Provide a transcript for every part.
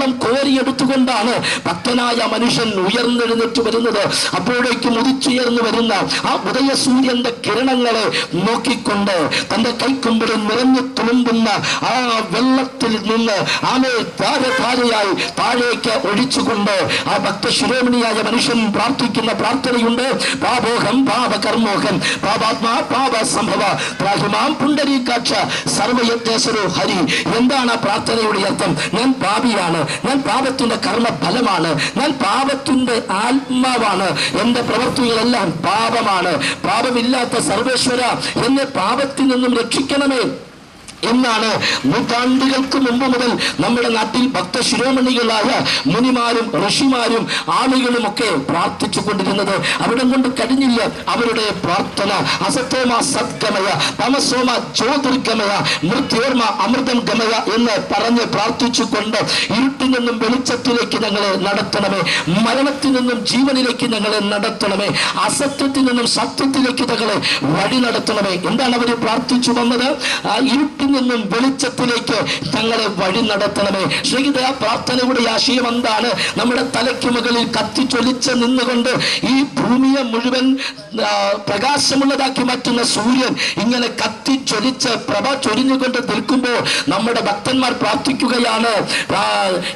വെള്ളം കോരിയെടുത്തുകൊണ്ടാണ് ഭക്തനായ മനുഷ്യൻ ഉയർന്നെഴുന്നേറ്റ് വരുന്നത്. അപ്പോഴേക്കും ഉദിച്ചുയർന്നു വരുന്ന ആ ഉദയസൂര്യന്റെ കിരണങ്ങളെ നോക്കിക്കൊണ്ട് തന്റെ കൈക്കുമ്പിളിൽ നിറഞ്ഞു തുളുമ്പുന്ന ആ വെള്ളത്തിൽ നിന്ന് ആമേ ധാരധാരയായി താഴേക്ക് ഒഴിച്ചുകൊണ്ട് ആ ഭക്തശിരോമണിയായ മനുഷ്യൻ പ്രാർത്ഥിക്കുന്ന പ്രാർത്ഥനയുണ്ട്. പാപോഹം പാപകർമ്മോഹം പാപാത്മാ പാപ സംഭവ ത്രാഹിമാം പുണ്ടരീകാക്ഷ സർവയജ്ഞേശ്വരോ ഹരി. എന്താണ് ആ പ്രാർത്ഥനയുടെ അർത്ഥം? ഞാൻ പാപിയാണ്, ഞാൻ പാപത്തിന്റെ കർമ്മഫലമാണ്, ഞാൻ പാപത്തിന്റെ ആത്മാവാണ്, എന്റെ പ്രവൃത്തികളെല്ലാം പാപമാണ്. പാപമില്ലാത്ത സർവേശ്വര, എന്നെ പാപത്തിൽ നിന്നും രക്ഷിക്കണമേ എന്നാണ് നൂറ്റാണ്ടുകൾക്ക് മുമ്പ് മുതൽ നമ്മുടെ നാട്ടിൽ ഭക്തശിരോമണികളായ മുനിമാരും ഋഷിമാരും ആളുകളുമൊക്കെ പ്രാർത്ഥിച്ചു കൊണ്ടിരുന്നത്. അവിടെ കൊണ്ട് കഴിഞ്ഞില്ല അവരുടെ പ്രാർത്ഥന. അസത്തോമ സദ്ഗമയ, തമസോമ ജ്യോതിർഗമയ, മൃത്യോർമ അമൃതം ഗമയ എന്ന് പറഞ്ഞ് പ്രാർത്ഥിച്ചുകൊണ്ട് ഇരുട്ടിൽ നിന്നും വെളിച്ചത്തിലേക്ക് ഞങ്ങളെ നടത്തണമേ, മരണത്തിൽ നിന്നും ജീവനിലേക്ക് ഞങ്ങളെ നടത്തണമേ, അസത്യത്തിൽ നിന്നും സത്യത്തിലേക്ക് ഞങ്ങളെ വഴി നടത്തണമേ. എന്താണ് അവർ പ്രാർത്ഥിച്ചു വന്നത്? ഇരുട്ടിൽ നിന്നും വെളിച്ചത്തിലേക്ക് ഞങ്ങളെ വഴി നടത്തണമേ. ശ്രീഗീത പ്രാർത്ഥനയുടെ ആശയം എന്താണ്? നമ്മുടെ തലയ്ക്ക് മുകളിൽ കത്തിച്ചൊലിച്ച് നിന്നുകൊണ്ട് ഈ ഭൂമിയെ മുഴുവൻ പ്രകാശമുള്ളതാക്കി മാറ്റുന്ന സൂര്യൻ ഇങ്ങനെ കത്തിച്ചൊലിച്ച് പ്രഭ ചൊരിഞ്ഞുകൊണ്ട് നിൽക്കുമ്പോൾ നമ്മുടെ ഭക്തന്മാർ പ്രാർത്ഥിക്കുകയാണ്,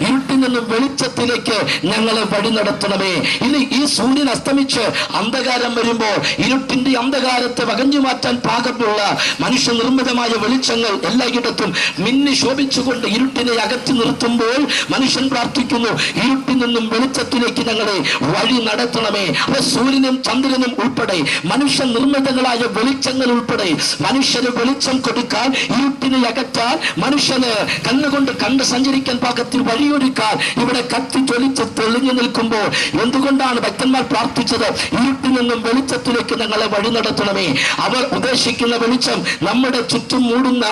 ഇരുട്ടിൽ നിന്നും വെളിച്ചത്തിലേക്ക് ഞങ്ങളെ വഴി നടത്തണമേ. ഇനി ഈ സൂര്യൻ അസ്തമിച്ച് അന്ധകാരം വരുമ്പോൾ ഇരുട്ടിന്റെ അന്ധകാരത്തെ വകഞ്ഞു മാറ്റാൻ പാകമുള്ള മനുഷ്യ നിർമ്മിതമായ വെളിച്ചങ്ങൾ എല്ലായിടത്തും മിന്നി ശോഭിച്ചുകൊണ്ട് ഇരുട്ടിനെ അകറ്റി നിർത്തുമ്പോൾ മനുഷ്യൻ പ്രാർത്ഥിക്കുന്നു, ഇരുട്ടിൽ നിന്നും വെളിച്ചത്തിലേക്ക് ഞങ്ങളെ വഴി നടത്തണമേ. അപ്പൊ സൂര്യനും ചന്ദ്രനും ഉൾപ്പെടെ മനുഷ്യ നിർമ്മിതങ്ങളായ വെളിച്ചങ്ങൾ ഉൾപ്പെടെ മനുഷ്യന് വെളിച്ചം കൊടുക്കാൻ, ഇരുട്ടിനെ അകറ്റാൻ, മനുഷ്യന് കണ്ണുകൊണ്ട് കണ്ട് സഞ്ചരിക്കാൻ പാകത്തിൽ വഴിയൊരുക്കാൻ ഇവിടെ കത്തിച്ചൊലിച്ച് തെളിഞ്ഞു നിൽക്കുമ്പോൾ എന്തുകൊണ്ടാണ് ഭക്തന്മാർ പ്രാർത്ഥിച്ചത്? ഇരുട്ടിൽ നിന്നും വെളിച്ചത്തിലേക്ക് ഞങ്ങളെ വഴി നടത്തണമേ. അവർ ഉദ്ദേശിക്കുന്ന വെളിച്ചം നമ്മുടെ ചുറ്റും മൂടുന്ന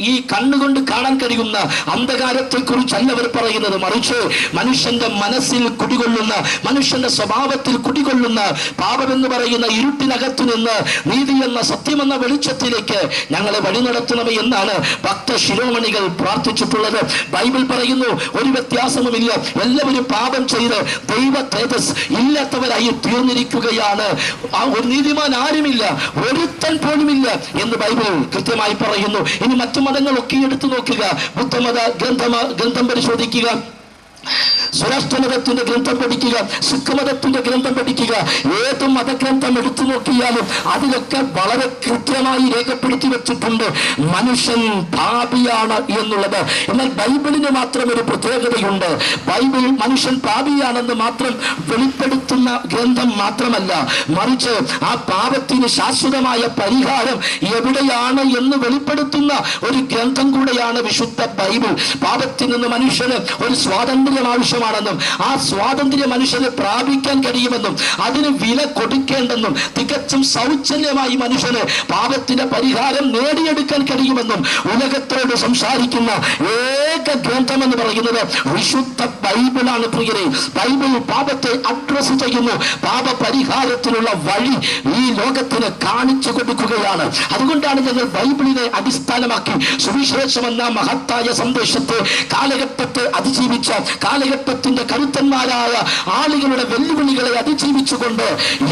ഈ കണ്ണുകൊണ്ട് കാണാൻ കഴിയുന്ന അന്ധകാരത്തെ കുറിച്ചല്ല അവർ പറയുന്നത്, മറിച്ച് മനുഷ്യന്റെ മനസ്സിൽ കുടികൊള്ളുന്ന, മനുഷ്യന്റെ സ്വഭാവത്തിൽ കുടികൊള്ളുന്ന പാപമെന്ന് പറയുന്ന ഇരുട്ടിനകത്തു നിന്ന് നീതി എന്ന സത്യമെന്ന വെളിച്ചത്തിലേക്ക് ഞങ്ങളെ വഴി നടത്തണമേ എന്നാണ് ഭക്ത ശിരോമണികൾ പ്രാർത്ഥിച്ചിട്ടുള്ളത്. ബൈബിൾ പറയുന്നു, ഒരു വ്യത്യാസവുമില്ല, എല്ലാവരും പാപം ചെയ്ത് ദൈവ തേജസ് ഇല്ലാത്തവരായി തീർന്നിരിക്കുകയാണ്. ഒരു നീതിമാൻ ആരുമില്ല, ഒരുത്തൻ പോലുമില്ല എന്ന് ബൈബിൾ കൃത്യമായി പറയുന്നു. ഇനി മറ്റു മതങ്ങളൊക്കെ എടുത്തു നോക്കുക, ബുദ്ധമത ഗ്രന്ഥം പരിശോധിക്കുക, സ്വരാഷ്ട്രമതത്തിന്റെ ഗ്രന്ഥം പഠിക്കുക, സിഖ് മതത്തിന്റെ ഗ്രന്ഥം പഠിക്കുക, ഏത് മതഗ്രന്ഥം എടുത്തു നോക്കിയാലും അതിലൊക്കെ വളരെ കൃത്യമായി രേഖപ്പെടുത്തി വെച്ചിട്ടുണ്ട് മനുഷ്യൻ പാപിയാണ് എന്നുള്ളത്. എന്നാൽ ബൈബിളിന് മാത്രം ഒരു പ്രത്യേകതയുണ്ട്. ബൈബിൾ മനുഷ്യൻ പാപിയാണെന്ന് മാത്രം വെളിപ്പെടുത്തുന്ന ഗ്രന്ഥം മാത്രമല്ല, മറിച്ച് ആ പാപത്തിന് ശാശ്വതമായ പരിഹാരം എവിടെയാണ് എന്ന് വെളിപ്പെടുത്തുന്ന ഒരു ഗ്രന്ഥം കൂടെയാണ് വിശുദ്ധ ബൈബിൾ. പാപത്തിൽ നിന്ന് മനുഷ്യന് ഒരു സ്വാതന്ത്ര്യം ആവശ്യമാണെന്നും ആ സ്വാതന്ത്ര്യം മനുഷ്യന് പ്രാപിക്കാൻ കഴിയുമെന്നും അതിന് വില കൊടുക്കേണ്ടെന്നും തികച്ചും സൗജന്യമായി മനുഷ്യന് പാപത്തിന്റെ പരിഹാരം നേടിയെടുക്കാൻ കഴിയുമെന്നും ഉലകത്തോട് സംസാരിക്കുന്ന ഏക ഗ്രന്ഥം എന്ന് പറയുന്നത് വിശുദ്ധ ബൈബിളാണ്. പ്രിയരെ, ബൈബിൾ പാപത്തെ അഡ്രസ് ചെയ്യുന്നു, പാപ പരിഹാരത്തിനുള്ള വഴി ഈ ലോകത്തിന് കാണിച്ചു കൊടുക്കുകയാണ്. അതുകൊണ്ടാണ് ഞങ്ങൾ ബൈബിളിനെ അടിസ്ഥാനമാക്കി സുവിശേഷം എന്ന മഹത്തായ സന്ദേശത്തെ, കാലഘട്ടത്തെ അതിജീവിച്ച, കാലഘട്ടത്തിന്റെ കരുത്തന്മാരായ ആളുകളുടെ വെല്ലുവിളികളെ അതിജീവിച്ചുകൊണ്ട്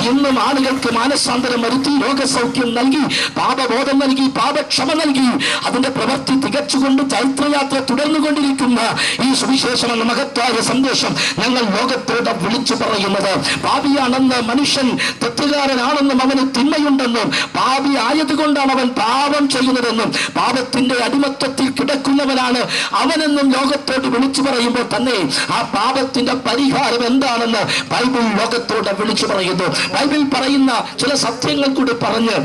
ഇന്നും ആളുകൾക്ക് മാനസാന്തരം വരുത്തി, രോഗസൗഖ്യം നൽകി, പാപബോധം നൽകി, പാപക്ഷമ നൽകി, അതിന്റെ പ്രവൃത്തി തികച്ചുകൊണ്ട് ചൈത്രയാത്ര തുടർന്നുകൊണ്ടിരിക്കുന്ന ഈ സുവിശേഷം എന്ന മഹത്തായ സന്ദേശം ഞങ്ങൾ ലോകത്തോട് വിളിച്ചു പറയുന്നത്, പാപിയാണെന്ന് മനുഷ്യൻ, തെറ്റുകാരനാണെന്നും അവന് തിന്മയുണ്ടെന്നും പാപി ആയതുകൊണ്ടാണ് അവൻ പാപം ചെയ്യുന്നതെന്നും പാപത്തിന്റെ അടിമത്വത്തിൽ കിടക്കുന്നവനാണ് അവനെന്നും ലോകത്തോട് വിളിച്ചു പറയുമ്പോൾ തന്നെ ആ പാപത്തിന്റെ പരിഹാരം എന്താണെന്ന് ബൈബിൾ ലോകത്തോട് വിളിച്ചു പറയുന്നു. ബൈബിൾ പറയുന്ന ചില സത്യങ്ങൾ കൂടി പറഞ്ഞ്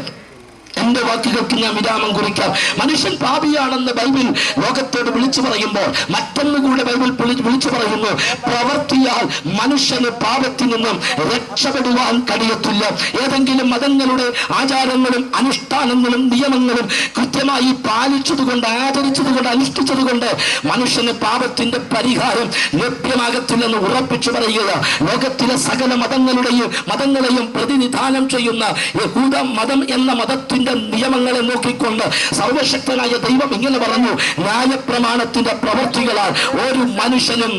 എന്റെ വാക്കുകൾക്ക് ഞാൻ വിരാമം കുറിക്കാം. മനുഷ്യൻ പാപിയാണെന്ന് ബൈബിൾ ലോകത്തോട് വിളിച്ചു പറയുമ്പോൾ മറ്റൊന്നുകൂടെ ബൈബിൾ വിളിച്ചു പറയുന്നു, പ്രവൃത്തിയാൽ മനുഷ്യന് പാപത്തിൽ നിന്നും രക്ഷപ്പെടുവാൻ കഴിയത്തില്ല. ഏതെങ്കിലും മതങ്ങളുടെ ആചാരങ്ങളും അനുഷ്ഠാനങ്ങളും നിയമങ്ങളും കൃത്യമായി പാലിച്ചതുകൊണ്ട്, ആചരിച്ചതുകൊണ്ട്, അനുഷ്ഠിച്ചതുകൊണ്ട് മനുഷ്യന് പാപത്തിന്റെ പരിഹാരം ലഭ്യമാകത്തില്ലെന്ന് ഉറപ്പിച്ചു പറയുക. ലോകത്തിലെ സകല മതങ്ങളെയും പ്രതിനിധാനം ചെയ്യുന്ന യഹൂദ മതം എന്ന മതത്തിന്റെ പദത്തിന്റെ നിയമങ്ങളെ നോക്കിക്കൊണ്ട് സർവശക്തനായ ദൈവം ഇങ്ങനെ പറഞ്ഞു, ന്യായപ്രമാണത്തിന്റെ പ്രവൃത്തികളാൽ ഒരു മനുഷ്യനും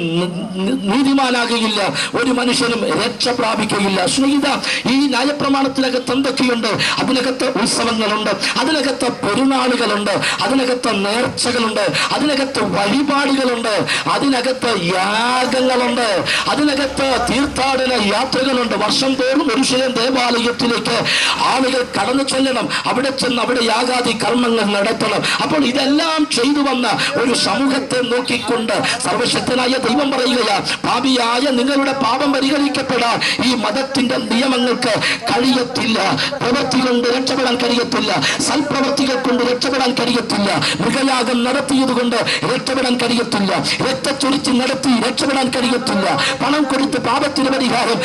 നീതിമാനാകുകയില്ല, ഒരു മനുഷ്യനും രക്ഷ പ്രാപിക്കുകയില്ല. സ്നേഹിത, ഈ ന്യായപ്രമാണത്തിനകത്ത് എന്തൊക്കെയുണ്ട്? അതിനകത്ത് ഉത്സവങ്ങളുണ്ട്, അതിനകത്ത് പെരുന്നാളുകളുണ്ട്, അതിനകത്ത് നേർച്ചകളുണ്ട്, അതിനകത്ത് വഴിപാടുകളുണ്ട്, അതിനകത്ത് യാഗങ്ങളുണ്ട്, അതിനകത്ത് തീർത്ഥാടന യാത്രകളുണ്ട്. വർഷം തോറും യെരൂശലേം ദേവാലയത്തിലേക്ക് ആളുകൾ കടന്നു ചെല്ലണം, അവിടെ ചെന്ന് അവിടെ യാഗാദി കർമ്മങ്ങൾ നടത്തണം. അപ്പോൾ ഇതെല്ലാം ചെയ്തു വന്ന ഒരു സമൂഹത്തെ നോക്കിക്കൊണ്ട് സർവശക്തനായ ദൈവം പറയുകയാ, പാപിയായ നിങ്ങളുടെ പാപം പരിഹരിക്കപ്പെടാൻ ഈ മതത്തിന്റെ നിയമങ്ങൾക്ക് കഴിയത്തില്ല. പ്രവൃത്തി കൊണ്ട് രക്ഷപ്പെടാൻ കഴിയത്തില്ല, സൽപ്രവൃത്തികൾ കൊണ്ട് രക്ഷപ്പെടാൻ കഴിയത്തില്ല, മൃഗയാഗം നടത്തിയത് കൊണ്ട് രക്ഷപ്പെടാൻ കഴിയത്തില്ല, രക്തച്ചൊരിച്ച് നടത്തി രക്ഷപ്പെടാൻ കഴിയത്തില്ല, പണം കൊടുത്ത് പാപത്തിന് പരിഹാരം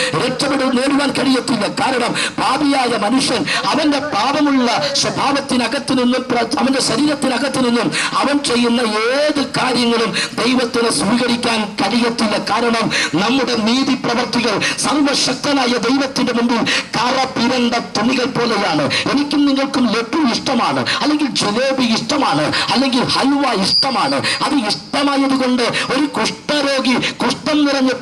നേടുവാൻ കഴിയത്തില്ല. കാരണം പാപിയായ മനുഷ്യൻ അവന്റെ പാപമുള്ള സ്വഭാവത്തിനകത്തു നിന്നും അവന്റെ ശരീരത്തിനകത്തു നിന്നും അവൻ ചെയ്യുന്ന ഏത് കാര്യങ്ങളും ദൈവത്തിന് സ്വീകരിക്കാൻ കഴിയത്തില്ല. കാരണം നമ്മുടെ നീതി പ്രവർത്തികൾ സർവശക്തനായ ദൈവത്തിന്റെ മുമ്പിൽ കറ പിരണ്ട തുണികൾ പോലെയാണ്. എനിക്കും നിങ്ങൾക്കും ലഡ്ഡു ഇഷ്ടമാണ്, അല്ലെങ്കിൽ ജിലേബി ഇഷ്ടമാണ്, അല്ലെങ്കിൽ ഹൽവ ഇഷ്ടമാണ്. അത് ഇഷ്ടമായത് കൊണ്ട് ഒരു കുഷ്ഠരോഗി കുഷ്ഠം നിറഞ്ഞ്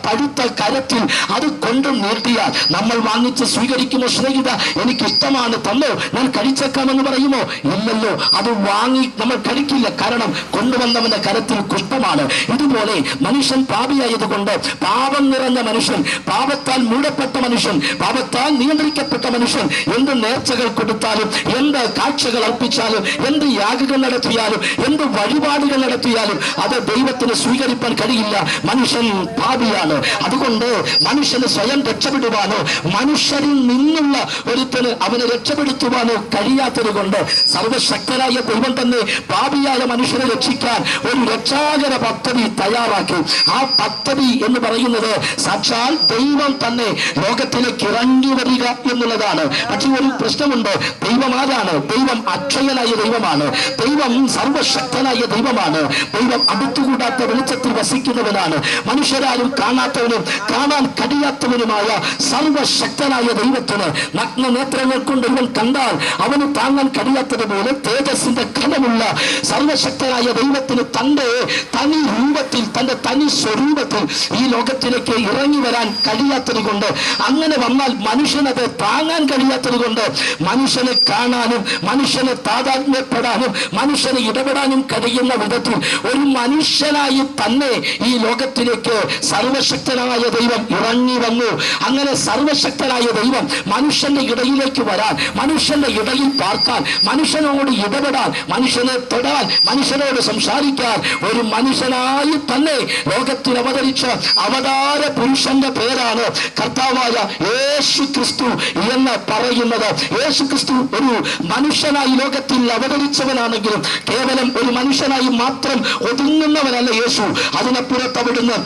പഴുത്ത കരത്തിൽ അത് കൊണ്ട് നീട്ടിയാൽ നമ്മൾ വാങ്ങിച്ച് സ്വീകരിക്കുമോ? സ്നേഹിത, എനിക്കിഷ്ടമാണ്, തന്നോ, ഞാൻ കഴിച്ചേക്കാമെന്ന് പറയുമോ? ഇല്ലല്ലോ, അത് വാങ്ങി നമ്മൾ കഴിക്കില്ല. കാരണം കൊണ്ടുവന്നവന്റെ കരത്തിൽ കുഷ്ഠമാണ്. ഇതുപോലെ മനുഷ്യൻ പാപിയായതുകൊണ്ട് പാപം നിറഞ്ഞ മനുഷ്യൻ, പാപത്താൽ മൂടപ്പെട്ട മനുഷ്യൻ, പാപത്താൽ നിയന്ത്രിക്കപ്പെട്ട മനുഷ്യൻ എന്ത് നേർച്ചകൾ കൊടുത്താലും, എന്ത് കാഴ്ചകൾ അർപ്പിച്ചാലും, എന്ത് യാഗങ്ങൾ നടത്തിയാലും, എന്ത് വഴിപാടുകൾ നടത്തിയാലും അത് ദൈവത്തിന് സ്വീകരിപ്പാൻ കഴിയില്ല. മനുഷ്യൻ പാപിയാണ്. അതുകൊണ്ട് മനുഷ്യന് സ്വയം രക്ഷപ്പെടുവാനോ മനുഷ്യരിൽ നിന്നുള്ള ഒരുത്തന് അവനെ രക്ഷപ്പെടുത്തുവാനോ കഴിയാത്തത് കൊണ്ട് സർവശക്തനായ ദൈവം തന്നെ പാപിയായ മനുഷ്യനെ രക്ഷിക്കാൻ ഒരു രക്ഷാകര പദ്ധതി തയ്യാറാക്കി. ആ പദ്ധതി എന്ന് പറയുന്നത് സാക്ഷാൽ ദൈവം തന്നെ ലോകത്തിലേക്ക് ഇറങ്ങി വരിക എന്നുള്ളതാണ്. പക്ഷേ ഒരു പ്രശ്നമുണ്ട്. ദൈവം ആരാണ്? ദൈവം അക്ഷയനായ ദൈവമാണ്. ദൈവം സർവശക്തനായ ദൈവമാണ്. ദൈവം അടുത്തുകൂടാത്ത വെളിച്ചത്തിൽ വസിക്കുന്നവനാണ്. മനുഷ്യരാരും കാണാത്തവനും കാണാൻ കഴിയാത്തവനുമായ സർവശക്തനായ ദൈവത്തിന് നഗ്ന നേത്രങ്ങൾ കൊണ്ട് ഇവൻ കണ്ടാൽ അവന് താങ്ങാൻ കഴിയാത്തതുപോലെ തേജസ്സിന്റെ ഘനമുള്ള സർവശക്തനായ ദൈവത്തിന് തന്റെ തനി രൂപത്തിൽ, തന്റെ തനി സ്വരൂപത്തിൽ ഈ ലോകത്തിലേക്ക് ഇറങ്ങി വരാൻ കഴിയാത്തത് കൊണ്ട്, അങ്ങനെ വന്നാൽ മനുഷ്യനത് താങ്ങാൻ കഴിയാത്തത് കൊണ്ട് മനുഷ്യനെ കാണാനും മനുഷ്യനെ താതാത്മ്യപ്പെടാനും മനുഷ്യനെ ഇടപെടാനും കഴിയുന്ന വിധത്തിൽ ഒരു മനുഷ്യനായി തന്നെ ഈ ലോകത്തിലേക്ക് സർവശക്തനായ ദൈവം ഇറങ്ങി വന്നു. അങ്ങനെ സർവശക്തനായ ദൈവം മനുഷ്യന്റെ ഇടയിലേക്ക് വരാൻ, മനുഷ്യന്റെ ഇടയിൽ പാർക്കാൻ, മനുഷ്യനോട് ഇടപെടാൻ, മനുഷ്യനെ തൊടാൻ, മനുഷ്യനോട് സംസാരിക്കാൻ ഒരു മനുഷ്യനായി തന്നെ ലോകത്തിൽ അവതരിച്ച അവതാര പുരുഷന്റെ പേരാണ് കർത്താവായ യേശു ക്രിസ്തു എന്ന് പറയുന്നത്. യേശു ക്രിസ്തു ഒരു മനുഷ്യനായി ലോകത്തിൽ അവതരിച്ചവനാണെങ്കിലും കേവലം ഒരു മനുഷ്യനായി മാത്രം ഒതുങ്ങുന്നവനല്ല യേശു. അതിനപ്പുറത്ത് അവിടുന്ന്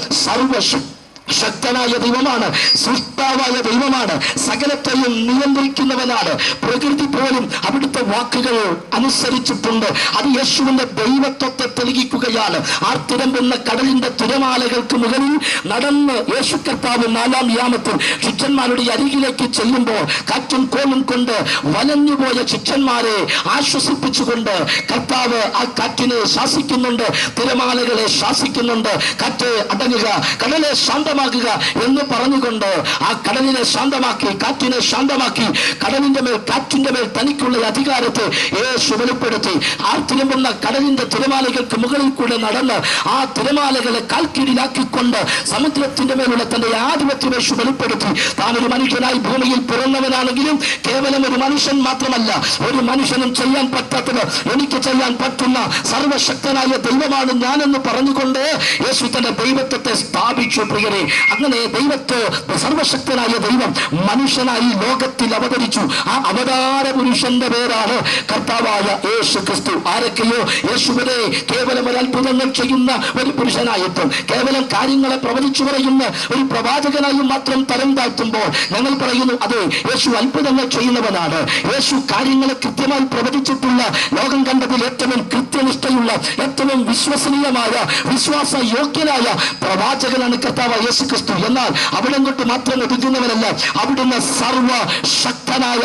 ശക്തനായ ദൈവമാണ്, സൃഷ്ടാവായ ദൈവമാണ്, സകലത്തെയും നിയന്ത്രിക്കുന്നവനാണ്. പ്രകൃതി പോലും അവിടുത്തെ വാക്കുകൾ അനുസരിച്ചിട്ടുണ്ട്. അത് യേശുവിന്റെ ദൈവത്വത്തെ തെളിയിക്കുകയാണ്. ആ തിരമ്പുന്ന കടലിന്റെ തിരമാലകൾക്ക് മുകളിൽ നടന്ന് യേശു കർത്താവ് 4-ാം യാമത്തിൽ ശിഷ്യന്മാരുടെ അരികിലേക്ക് ചെല്ലുമ്പോൾ കാറ്റും കോലും കൊണ്ട് വലഞ്ഞുപോയ ശിഷ്യന്മാരെ ആശ്വസിപ്പിച്ചുകൊണ്ട് കർത്താവ് ആ കാറ്റിനെ ശാസിക്കുന്നുണ്ട്, തിരമാലകളെ ശാസിക്കുന്നുണ്ട്. കാറ്റ് അടങ്ങുക, കടലെ ശാന്തമാക്കുക എന്ന് പറഞ്ഞുകൊണ്ട് ആ കടലിനെ ശാന്തമാക്കി, കാറ്റിനെ ശാന്തമാക്കി, കടലിന്റെ മേൽ കാറ്റിന്റെ മേൽ തനിക്കുള്ള അധികാരത്തെ യേശു വെളിപ്പെടുത്തി. ആ തിരുമ്പുന്ന കടലിന്റെ തിരമാലകൾക്ക് മുകളിൽ കൂടെ നടന്ന് ആ തിരമാലകളെ കാൽക്കീഴിലാക്കിക്കൊണ്ട് സമുദ്രത്തിന്റെ മേലുള്ള തന്റെ ആധിപത്യം യേശു വെളിപ്പെടുത്തി. താൻ ഒരു മനുഷ്യനായി ഭൂമിയിൽ പിറന്നവനാണെങ്കിലും കേവലം ഒരു മനുഷ്യൻ മാത്രമല്ല, ഒരു മനുഷ്യനും ചെയ്യാൻ പറ്റാത്തത് എനിക്ക് ചെയ്യാൻ പറ്റുന്ന സർവശക്തനായ ദൈവമാണ് ഞാനെന്ന് പറഞ്ഞുകൊണ്ട് യേശു തന്റെ ദൈവത്വത്തെ സ്ഥാപിച്ചു. പ്രിയരെ, അങ്ങനെ ദൈവത്തെ സർവശക്തനായ ദൈവം മനുഷ്യനായി ലോകത്തിൽ അവതരിച്ചു. ആ അവതാര പുരുഷന്റെ പേരാണ് കർത്താവായ യേശു ക്രിസ്തു. ആരൊക്കെയോ യേശുവിനെ കേവലം ഒരു അത്ഭുതങ്ങൾ ചെയ്യുന്ന ഒരു പുരുഷനായിട്ടും കേവലം കാര്യങ്ങളെ പ്രവചിച്ചു പറയുന്ന ഒരു പ്രവാചകനായും മാത്രം തരം താഴ്ത്തുമ്പോൾ ഞങ്ങൾ പറയുന്നു, അതെ, യേശു അത്ഭുതങ്ങൾ ചെയ്യുന്നവനാണ്. യേശു കാര്യങ്ങളെ കൃത്യമായി പ്രവചിച്ചിട്ടുള്ള, ലോകം കണ്ടതിൽ ഏറ്റവും കൃത്യനിഷ്ഠയുള്ള, ഏറ്റവും വിശ്വസനീയമായ, വിശ്വാസയോഗ്യനായ പ്രവാചകനാണ് കർത്താവ് യേശു യേശു ക്രിസ്തു. എന്നാൽ അവിടെ കൊണ്ട് മാത്രം ഒതുങ്ങുന്നവനല്ല, അവിടുന്ന് സർവശക്തനായ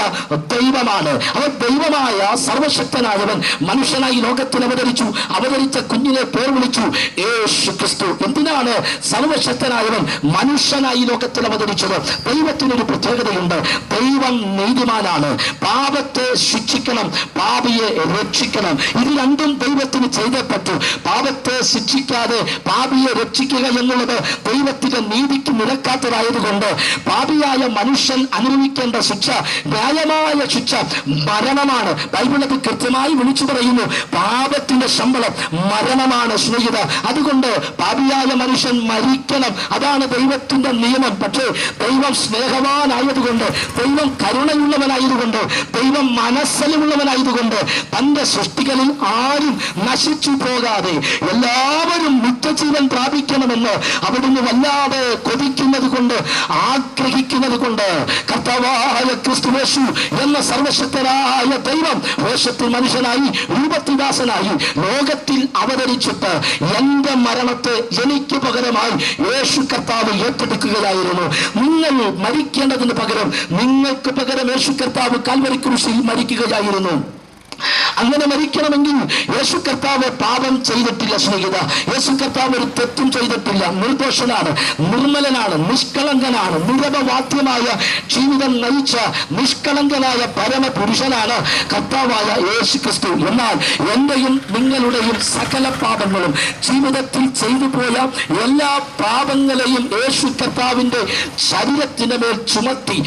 ദൈവമാണ്. അവൻ ദൈവമായ സർവശക്തനായവൻ മനുഷ്യനായി ലോകത്തിൽ അവതരിച്ച കുഞ്ഞിനെ പേർ വിളിച്ചു യേശു ക്രിസ്തു. എന്തിനാണ് സർവശക്തനായവൻ മനുഷ്യനായി ലോകത്തിൽ അവതരിച്ചത്? ദൈവത്തിനൊരു പ്രത്യേകതയുണ്ട്. ദൈവം നീതിമാനാണ്. പാപത്തെ ശിക്ഷിക്കണം, പാപിയെ രക്ഷിക്കണം. ഇത് രണ്ടും ദൈവത്തിന് ചെയ്തേ പറ്റൂ. പാപത്തെ ശിക്ഷിക്കാതെ പാപിയെ രക്ഷിക്കുക എന്നുള്ളത് ദൈവത്തിന്റെ നീതിക്ക് നിരക്കാത്തതായതുകൊണ്ട് പാപിയായ മനുഷ്യൻ അനുഭവിക്കേണ്ട ശിക്ഷ, ന്യായമായ ശിക്ഷ മരണമാണ്. ബൈബിൾ അത് കൃത്യമായി വിളിച്ചു പറയുന്നു. പാപത്തിന്റെ ശമ്പളം മരണമാണ് സ്നേഹിത. അതുകൊണ്ട് പാപിയായ മനുഷ്യൻ മരിക്കണം. അതാണ് ദൈവത്തിന്റെ നിയമം. പക്ഷേ ദൈവം സ്നേഹവാനായതുകൊണ്ട്, ദൈവം കരുണയുള്ളവനായതുകൊണ്ട്, ദൈവം മനസ്സലിവുള്ളവനായതുകൊണ്ട് തന്റെ സൃഷ്ടികളിൽ ആരും നശിച്ചു പോകാതെ എല്ലാവരും നിത്യജീവൻ പ്രാപിക്കണമെന്ന് അവിടുന്ന് വല്ലാതെ കൊതിക്കുന്നത് കൊണ്ട്, ആഗ്രഹിക്കുന്നത് കൊണ്ട് കർത്താവായ ക്രിസ്തുയേശു എന്ന സർവശക്തനായ ദൈവം വേഷത്തിൽ മനുഷ്യനായി, രൂപത്തിദാസനായി ലോകത്തിൽ അവതരിച്ചിട്ട് എന്റെ മരണത്തെ എനിക്ക് പകരമായി യേശു കർത്താവ് ഏറ്റെടുക്കുകയായിരുന്നു. നിങ്ങൾ മരിക്കേണ്ടതിന് പകരം നിങ്ങൾക്ക് പകരം യേശു കർത്താവ് കാൽവരി ക്രൂശിൽ മരിക്കുകയായിരുന്നു. അങ്ങനെ മരിക്കണമെങ്കിൽ യേശു കർത്താവ് പാപം ചെയ്തിട്ടില്ല സ്നേഹിത. യേശു കർത്താവ് ഒരു തെറ്റും ചെയ്തിട്ടില്ല. നിർദോഷനാണ്, നിർമ്മലനാണ്, നിഷ്കളങ്കനാണ്. നിരപവാദ്യമായ ജീവിതം നയിച്ച നിഷ്കളങ്കനായ പരമപുരുഷനാണ് കർത്താവായ യേശു ക്രിസ്തു. എന്നാൽ എന്റെയും നിങ്ങളുടെയും സകല പാപങ്ങളും, ജീവിതത്തിൽ ചെയ്തു പോയ എല്ലാ പാപങ്ങളെയും യേശു കർത്താവിന്റെ ശരീരത്തിന് മേൽ ചുമത്തി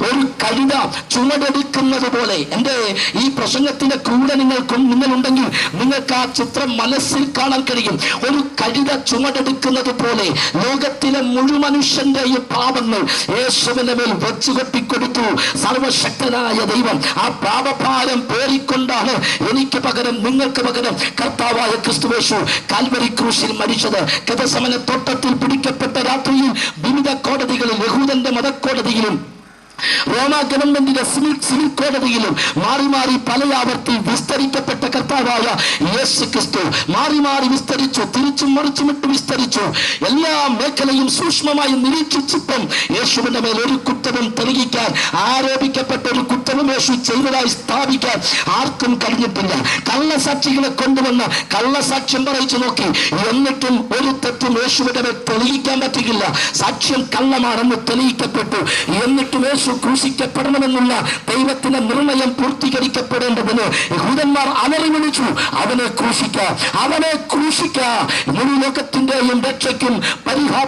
ഒരു കഴുത ചുമടെടുക്കുന്നത് പോലെ, എൻ്റെ ഈ പ്രസംഗത്തിന്റെ കൂടെ നിങ്ങളുണ്ടെങ്കിൽ നിങ്ങൾക്ക് ആ ചിത്രം മനസ്സിൽ കാണാൻ കഴിയും. ഒരു കഴുത ചുമടെടുക്കുന്നത് പോലെ ലോകത്തിലെ മുഴുവൻ മനുഷ്യന്റെയും പാപങ്ങൾ യേശുവിന്റെ മേൽ വെച്ചു കെട്ടിക്കൊടുത്തു സർവശക്തനായ ദൈവം. ആ പാപഭാരം പേറിക്കൊണ്ടാണ് എനിക്ക് പകരം, നിങ്ങൾക്ക് പകരം കർത്താവായ ക്രിസ്തുയേശു കാൽവരി ക്രൂശിൽ മരിച്ചത്. ഗെത്സമനെ തോട്ടത്തിൽ പിടിക്കപ്പെട്ട രാത്രിയിൽ വിവിധ കോടതികളിൽ, യഹൂദന്റെ മതക്കോടതിയിലും റോമാ ഗവൺമെന്റിന്റെ സിവിൽ കോടതിയിലും മാറി മാറി പലയാവർത്തി വിസ്തരിക്കപ്പെട്ട കർത്താവായ യേശു ക്രിസ്തു മാറി മാറി വിസ്തരിച്ചു, തിരിച്ചും മറിച്ചുമിട്ട് വിസ്തരിച്ചു. എല്ലാ മേഖലയും സൂക്ഷ്മമായി നിരീക്ഷിച്ചിട്ടും യേശുവിന്റെ മേൽ ഒരു കുറ്റവും തെളിയിക്കാൻ, ആരോപിക്കപ്പെട്ട ഒരു കുറ്റവും യേശു ചെയ്തതായി സ്ഥാപിക്കാൻ ആർക്കും കഴിഞ്ഞിട്ടില്ല. കള്ളസാക്ഷികളെ കൊണ്ടുവന്ന് കള്ളസാക്ഷ്യം പറയിച്ചു നോക്കി, എന്നിട്ടും ഒരു തെറ്റും യേശുവിന്റെ മേൽ തെളിയിക്കാൻ പറ്റുകയില്ല. സാക്ഷ്യം കള്ളമാണെന്ന് തെളിയിക്കപ്പെട്ടു. എന്നിട്ടും യേശു ക്രൂശിക്കപ്പെടണമെന്നുള്ള ദൈവത്തിന്റെ നിർണയം പൂർത്തീകരിക്കപ്പെടേണ്ടതിന് യഹൂദന്മാർ അലറി വിളിച്ചു, അവനെ ക്രൂശിക്ക, അവനെ ക്രൂശിക്ക. മുഴു ലോകത്തിന്റെയും രക്ഷയ്ക്കും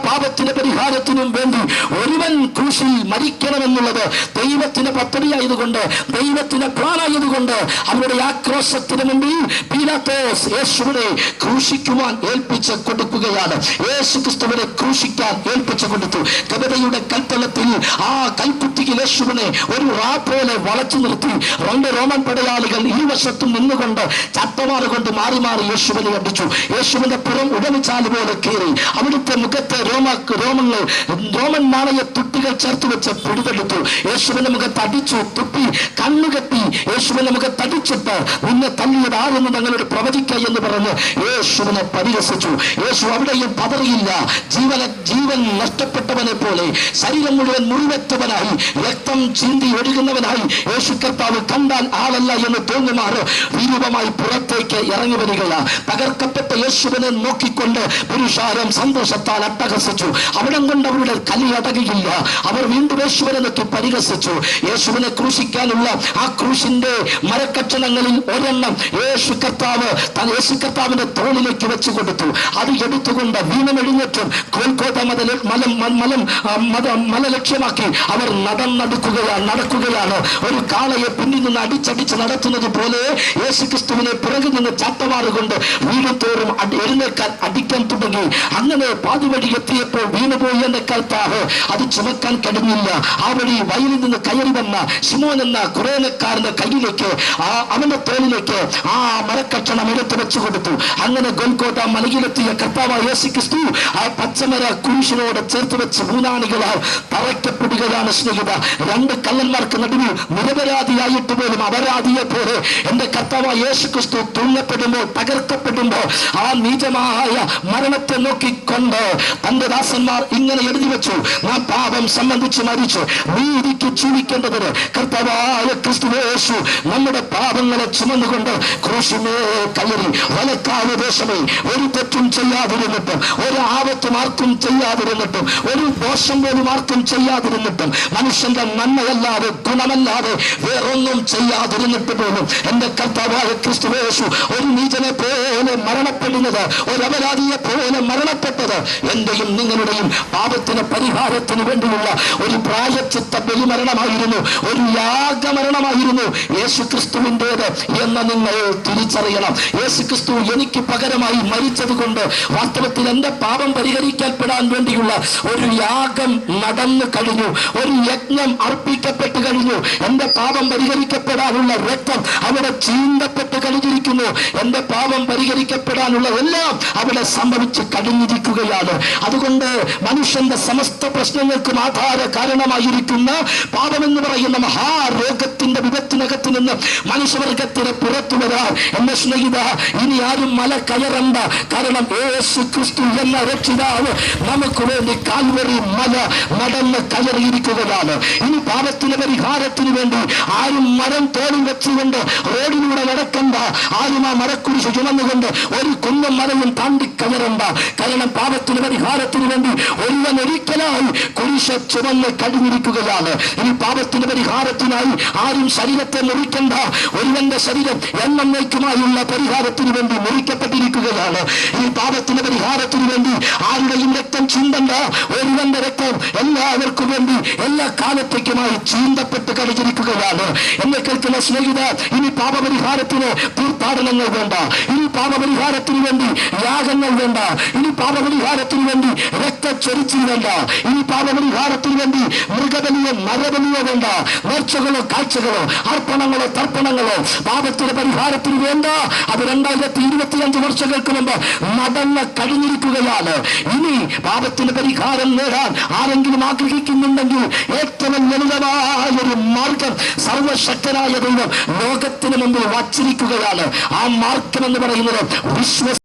പാപത്തിന്റെ പരിഹാരത്തിനും വേണ്ടി ഒരുവൻ ക്രൂശിൽ മരിക്കണമെന്നുള്ളത് ദൈവത്തിന്റെ പദ്ധതിയായതുകൊണ്ട്, ദൈവത്തിന്റെ പ്ലാനായതുകൊണ്ട് അവരുടെ ആക്രോശത്തിന് മുമ്പിൽ പീലാത്തോസ് യേശുവിനെ ക്രൂശിക്കുവാൻ ഏൽപ്പിച്ച് കൊടുക്കുകയാണ്. യേശു ക്രിസ്തുവിനെ ക്രൂശിക്കാൻ ഏൽപ്പിച്ചു കൊടുത്തു. കബതയുടെ കൽത്തളത്തിൽ ആ കൽക്കുത്തി യേശുവിനെ ഒരു റാ പോലെ വളച്ചു നിർത്തി രണ്ട് റോമൻ പടയാളികൾ ഇരുവശത്തും നിന്നുകൊണ്ട് ചട്ടമാറുകൊണ്ട് മാറി മാറി യേശുവിനെ അടിച്ചു. യേശുവിന്റെ പുറം ഉടലിച്ചാല് പോലെ കീറി അവിടുത്തെ മുഖത്തെ റോമൻ നാണയ തുട്ടികൾ ചേർത്ത് വെച്ച് പിടിതെടുത്തു. യേശുവിന്റെ മുഖത്ത് അടിച്ചു, തുപ്പി, കണ്ണുകെട്ടി യേശുവിന്റെ മുഖത്ത് അടിച്ചിട്ട് നിന്നെ തല്ലിയത് ആരെന്ന് ഞങ്ങളോട് പ്രവചിക്ക എന്ന് പറഞ്ഞ് യേശുവിനെ പരിഹസിച്ചു. യേശു അവിടെയും പതറിയില്ല. ജീവൻ നഷ്ടപ്പെട്ടവനെ പോലെ ശരീരം മുഴുവൻ മുറിവെത്തവനായി, രക്തം ചിന്തി ഒഴുകുന്നവനായി യേശു കർത്താവ് കണ്ടാൽ ആളല്ല എന്ന് തോന്നുമാറ് വിരൂപമായി പുറത്തേക്ക് ഇറങ്ങി വരികയാ. തകർക്കപ്പെട്ട യേശുവിനെ നോക്കിക്കൊണ്ട് പുരുഷാരം സന്തോഷത്താൽ അട്ടഹസിച്ചു. അവിടം കൊണ്ട് അവരുടെ കലി അടങ്ങിയില്ല. അവർ വീണ്ടും യേശുവിനെ നോക്കി പരിഹസിച്ചു. യേശുവിനെ ക്രൂശിക്കാനുള്ള ആ ക്രൂശിന്റെ മരക്കഷണങ്ങളിൽ ഒരെണ്ണം യേശു കർത്താവിന്റെ തോളിലേക്ക് വെച്ചു കൊടുത്തു. അത് എടുത്തുകൊണ്ട് വീണമെഴുന്നേറ്റും കോൽക്കോട്ട മല ലക്ഷ്യമാക്കി അവർ നടക്കുകയാണ്. ഒരു കാളയെ പിന്നിൽ നിന്ന് അടിച്ചടിച്ച് നടത്തുന്നത് പോലെ യേശു ക്രിസ്തുവിനെ പിറകിൽ നിന്ന് ചാട്ടമാറുകൊണ്ട് വീടുതോറും എഴുന്നേൽക്കാൻ അടിക്കാൻ തുടങ്ങി. അങ്ങനെ പാതിവഴി എത്തിയപ്പോൾ വീണുപോയി എന്ന കർത്താവ് അത് ചുമക്കാൻ കഴിഞ്ഞില്ല. ആ വഴി വയലിൽ നിന്ന് കയറി വന്ന ശിമോൻ എന്ന കുറേനക്കാരന്റെ കയ്യിലേക്ക്, അവന്റെ തോളിലേക്ക് ആ മരക്കഷണം എടുത്തു വെച്ചു കൊടുത്തു. അങ്ങനെ ഗോൽഗോഥ മലയിലെത്തിയ കർത്താവായ യേശു ക്രിസ്തു ആ പച്ചമര കുരിശിനോട് ചേർത്ത് വെച്ച് മൂന്നാണികളാൽ തറയ്ക്കപ്പെടുകയാണ് സ്നേഹിത. രണ്ട് കള്ളന്മാർക്ക് നടുവിൽ നിരപരാധിയായിട്ട് പോലും അപരാധിയെ പോലെ എന്റെ കർത്താവായ യേശു ക്രിസ്തു തൂങ്ങപ്പെടുമ്പോൾ, തകർക്കപ്പെടുമ്പോൾ ആ നീചമായ മരണത്തെ നോക്കിക്കൊണ്ട് തന്റെ ദാസന്മാർ ഇങ്ങനെ എഴുതി വെച്ചു: നാം പാപം സംബന്ധിച്ച് മരിച്ചു നീതിക്ക് ജീവിക്കേണ്ടതിന് കർത്താവായ ക്രിസ്തു യേശു നമ്മുടെ പാപങ്ങളെ ചുമന്നുകൊണ്ട് ക്രൂശിമേ കയറി. വലക്കാലദേശമേ ഒരു തെറ്റും ചെയ്യാതിരുന്നിട്ടും, ഒരു ആപത്തും ആർക്കും ചെയ്യാതിരുന്നിട്ടും, ഒരു ദോഷം പോലും ആർക്കും ചെയ്യാതിരുന്നിട്ടും, മനുഷ്യന്റെ നന്മയല്ലാതെ ഗുണമല്ലാതെ വേറൊന്നും ചെയ്യാതിരുന്നിട്ട് പോലും എന്റെ കർത്താവായ ക്രിസ്തു യേശു ഒരു നീചനെ പോലെ മരണപ്പെടുന്നത്, ഒരു അപരാധിയെ പോലെ മരണപ്പെട്ടത് എന്റെയും നിങ്ങളുടെയും പാപത്തിന് പരിഹാരത്തിന് വേണ്ടിയുള്ള ഒരു പ്രായശ്ചിത്ത ബലിമരണമായിരുന്നു, ഒരു യാഗമരണമായിരുന്നു യേശു ക്രിസ്തുവിൻ്റേത് എന്ന് നിങ്ങൾ തിരിച്ചറിയണം. യേശു ക്രിസ്തു എനിക്ക് പകരമായി മരിച്ചത് കൊണ്ട് വാസ്തവത്തിൽ എന്റെ പാപം പരിഹരിക്കപ്പെടാൻ വേണ്ടിയുള്ള ഒരു യാഗം നടന്നു കഴിഞ്ഞു, ഒരു യജ്ഞം അർപ്പിക്കപ്പെട്ട് കഴിഞ്ഞു. എന്റെ പാപം പരിഹരിക്കപ്പെടാനുള്ള രക്തം അവിടെ ചീന്തപ്പെട്ട് കഴിഞ്ഞിരിക്കുന്നു. എന്റെ പാപം പരിഹരിക്കപ്പെടാനുള്ള എല്ലാം അവിടെ സംഭവിച്ച് കഴിഞ്ഞിരിക്കുകയാണ്. അതുകൊണ്ട് മനുഷ്യന്റെ സമസ്ത പ്രശ്നങ്ങൾക്കും ആധാര കാരണമായിരിക്കുന്ന പാപമെന്ന് പറയുന്ന മഹാരോഗത്തിന്റെ വിപത്തിനകത്ത് നിന്ന് മനുഷ്യവർഗത്തിന് പുറത്തു വരാൻ എന്നെ സ്നേഹിത ഇനി ആരും മല കയറണ്ട. കാരണം യേശു ക്രിസ്തു എന്ന രക്ഷിതാവ് നമുക്ക് വേണ്ടി കാൽവരി മല നടന്ന് കയറിയിരിക്കുകയാണ്. ഇനി പാപത്തിന് പരിഹാരത്തിന് വേണ്ടി ആരും മരം തോളിൽ വെച്ചുകൊണ്ട് റോഡിലൂടെ നടക്കണ്ട, ആരും ആ മരക്കുരിശ് ചുമന്നുകൊണ്ട് ഒരു കുന്നും മലയും താണ്ടി കയറണ്ട. കാരണം പാപത്തിന് പരിഹാരത്തിന് വേണ്ടി ഒരുവൻ ഒരിക്കലായി കുരിശ് ചുമന്ന് കഴിഞ്ഞിരിക്കുകയാണ്. ഇനി പാപത്തിന് പരിഹാരത്തിനായി ആരും ശരീരത്തെ മുറിക്കണ്ട. ഒരുവന്റെ ശരീരം എന്നേക്കുമായുള്ള പരിഹാരത്തിന് വേണ്ടി മുറിക്കപ്പെട്ടിരിക്കുകയാണ്. ഈ പാപത്തിന്റെ പരിഹാരത്തിന് വേണ്ടി ആരുടെയും രക്തം ചിന്തണ്ട. ഒരുവന്റെ രക്തം എല്ലാവർക്കും വേണ്ടി എല്ലാ കാലത്തേക്കുമായി ചീന്തപ്പെട്ട് കഴിഞ്ഞിരിക്കുകയാണ്. എന്നെ കേൾക്കുന്ന സ്നേഹിത, ഇനി പാപപരിഹാരത്തിന് തീർത്ഥാടനങ്ങൾ വേണ്ട, ഇനി പാപപരിഹാരത്തിന് വേണ്ടി യാഗങ്ങൾ വേണ്ട, ഇനി പാപപരിഹാരത്തിന് വേണ്ടി രക്തച്ചൊരിച്ചിൽ വേണ്ട, ഇനി പാപപരിഹാരത്തിന് വേണ്ടി മൃഗബലിയോ നരബലിയോ വേണ്ട, നേർച്ചകളോ കാഴ്ചകളോ അർപ്പണങ്ങളോ തർപ്പണങ്ങളോ പാപത്തിന്റെ പരിഹാരത്തിന് വേണ്ട. അത് 2025 വർഷങ്ങൾക്ക് മുമ്പ് നടന്ന് കഴിഞ്ഞിരിക്കുകയാണ്. ഇനി പാപത്തിന്റെ പരിഹാരം നേടാൻ ആരെങ്കിലും ആഗ്രഹിക്കുന്നുണ്ടെങ്കിൽ ഏറ്റവും ലളിതമായൊരു മാർഗം സർവശക്തനായ ദൈവം ലോകത്തിന് മുമ്പിൽ വച്ചിരിക്കുകയാണ്. ആ മാർഗം എന്ന് പറയുന്നത് വിശ്വസിക്കുക